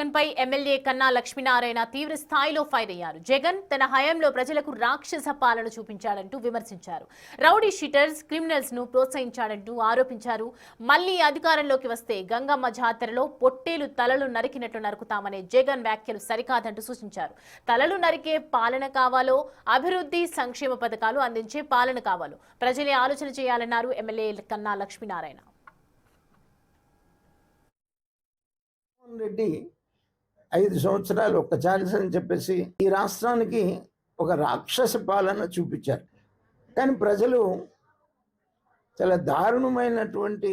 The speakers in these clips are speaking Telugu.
జగన్పై ఎమ్మెల్యే కన్నా లక్ష్మీనారాయణ తీవ్ర స్థాయిలో ఫైర్ అయ్యారు. జగన్ తన హయాంలో ప్రజలకు రాక్షస పాలన చూపించాడంటూ విమర్శించారు. రౌడీ షీటర్స్, క్రిమినల్స్ ను ప్రోత్సహించాడంటూ ఆరోపించారు. మళ్లీ అధికారంలోకి వస్తే గంగమ్మ జాతరలో పొట్టేలు తలలు నరికినట్లు నరుకుతామనే జగన్ వ్యాఖ్యలు సరికాదంటూ సూచించారు. తలలు నరికే పాలన కావాలో, అభివృద్ధి సంక్షేమ పథకాలు అందించే పాలన కావాలో ప్రజలే ఆలోచన చేయాలన్నారు ఎమ్మెల్యే కన్నా లక్ష్మీనారాయణ. రెడ్డి 5 సంవత్సరాలు ఒక ఛాన్స్ అని చెప్పేసి ఈ రాష్ట్రానికి ఒక రాక్షస పాలన చూపించారు. కానీ ప్రజలు చాలా దారుణమైనటువంటి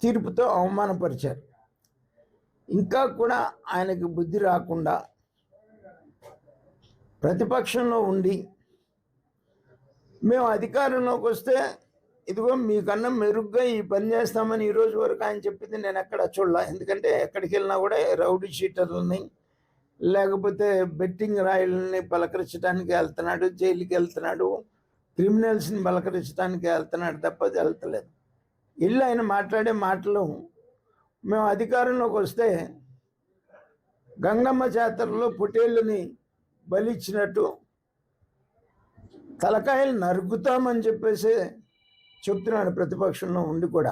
తీర్పుతో అవమానపరిచారు. ఇంకా కూడా ఆయనకి బుద్ధి రాకుండా ప్రతిపక్షంలో ఉండి మేము అధికారంలోకి వస్తే ఇదిగో మీకన్నా మెరుగ్గా ఈ పని చేస్తామని ఈరోజు వరకు ఆయన చెప్పింది నేను ఎక్కడ చూడలే. ఎందుకంటే ఎక్కడికి వెళ్ళినా కూడా రౌడీ షీటర్లని లేకపోతే బెట్టింగ్ రాయల్ని పలకరించడానికి వెళ్తున్నాడు, జైలుకి వెళ్తున్నాడు, క్రిమినల్స్ని పలకరించడానికి వెళ్తున్నాడు తప్ప వెళ్తలేదు. ఇల్లు ఆయన మాట్లాడే మాటలు మేము అధికారంలోకి వస్తే గంగమ్మ జాతరలో పొట్టేళ్ళని బలిచ్చినట్టు తలకాయలు నరుకుతామని చెప్పేసి చెప్తున్నాడు ప్రతిపక్షంలో ఉండి కూడా.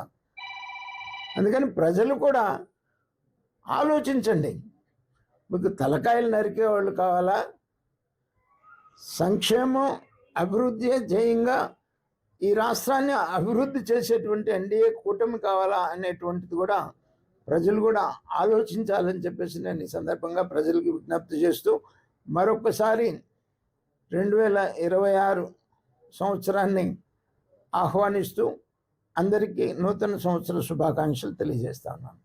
అందుకని ప్రజలు కూడా ఆలోచించండి. మీకు తలకాయలు నరికే వాళ్ళు కావాలా, సంక్షేమం అభివృద్ధి ధ్యేయంగా ఈ రాష్ట్రాన్ని అభివృద్ధి చేసేటువంటి ఎన్డీఏ కూటమి కావాలా అనేటువంటిది కూడా ప్రజలు కూడా ఆలోచించాలని చెప్పేసి నేను ఈ సందర్భంగా ప్రజలకి విజ్ఞప్తి చేస్తూ మరొకసారి 2026 సంవత్సరాన్ని ఆహ్వానిస్తూ అందరికీ నూతన సంవత్సర శుభాకాంక్షలు తెలియజేస్తా ఉన్నాను.